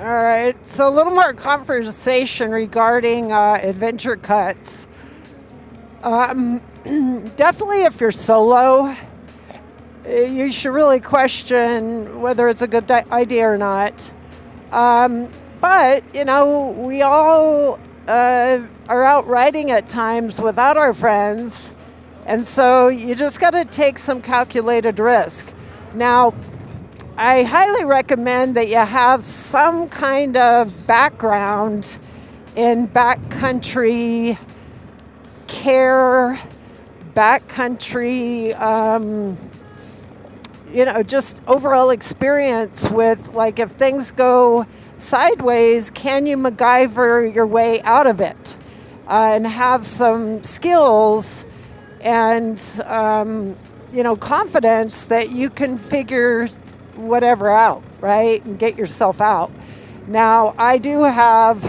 All right, so a little more conversation regarding adventure cuts. Um, Definitely, if you're solo, you should really question whether it's a good idea or not. But, we all are out riding at times without our friends, and so you just got to take some calculated risk. Now, I highly recommend that you have some kind of background in backcountry care, backcountry, just overall experience with, like, if things go sideways, can you MacGyver your way out of it? And have some skills and, confidence that you can figure whatever out, right? And get yourself out. Now, I do have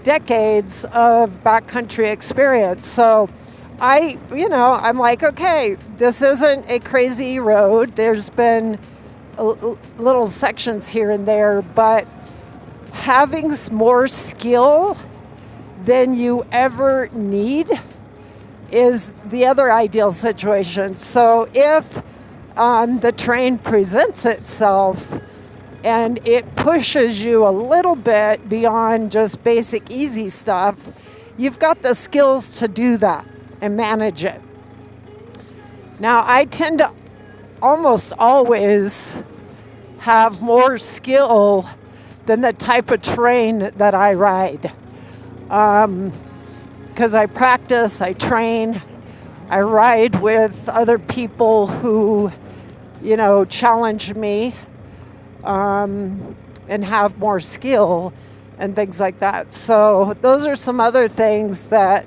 decades of backcountry experience. So I'm like, okay, this isn't a crazy road. There's been little sections here and there, but having more skill than you ever need is the other ideal situation. So if the terrain presents itself and it pushes you a little bit beyond just basic easy stuff, you've got the skills to do that and manage it. Now, I tend to almost always have more skill than the type of terrain that I ride. Because I practice, I train, I ride with other people who, challenge me and have more skill and things like that. So those are some other things that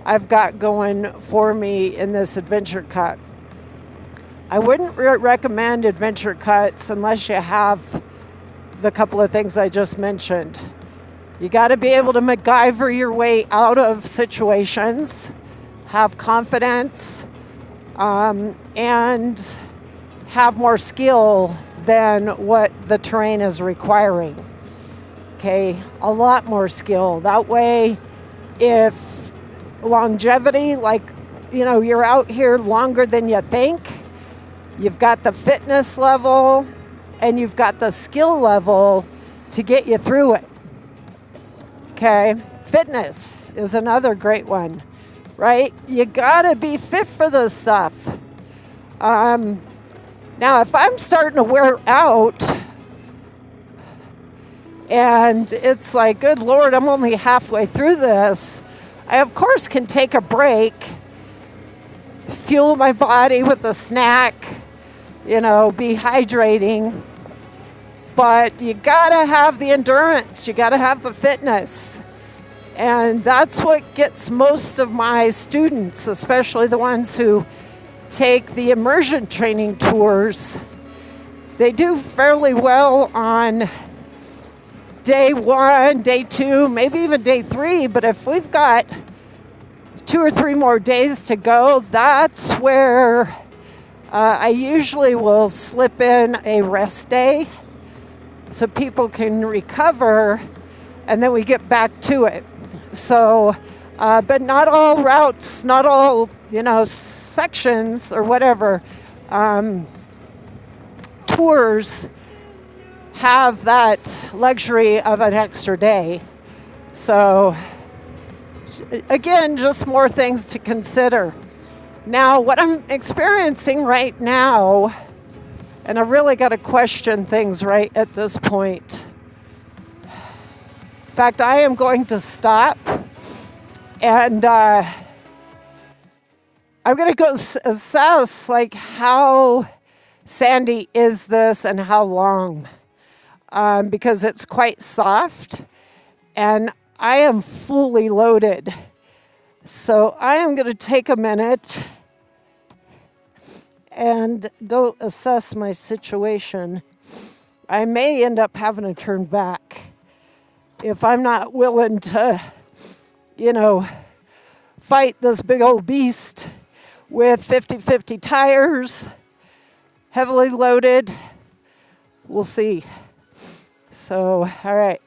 I've got going for me in this adventure cut. I wouldn't recommend adventure cuts unless you have the couple of things I just mentioned. You got to be able to MacGyver your way out of situations, have confidence, and have more skill than what the terrain is requiring. Okay, a lot more skill. That way, if longevity, you're out here longer than you think, you've got the fitness level and you've got the skill level to get you through it. Okay, fitness is another great one, right? You gotta be fit for this stuff. Now, if I'm starting to wear out and it's like, good Lord, I'm only halfway through this, I, of course, can take a break, fuel my body with a snack, be hydrating. But you gotta have the endurance, you gotta have the fitness. And that's what gets most of my students, especially the ones who take the immersion training tours. They do fairly well on day 1, day 2, maybe even day 3. But if we've got 2 or 3 more days to go, that's where I usually will slip in a rest day so people can recover, and then we get back to it. So, but not all routes, not all, sections or whatever, tours have that luxury of an extra day. So, again, just more things to consider. Now, what I'm experiencing right now, and I really got to question things right at this point. In fact, I am going to stop and I'm going to go assess how sandy is this and how long, because it's quite soft and I am fully loaded. So I am going to take a minute and go assess my situation. I may end up having to turn back if I'm not willing to, fight this big old beast with 50-50 tires, heavily loaded. We'll see. So, all right.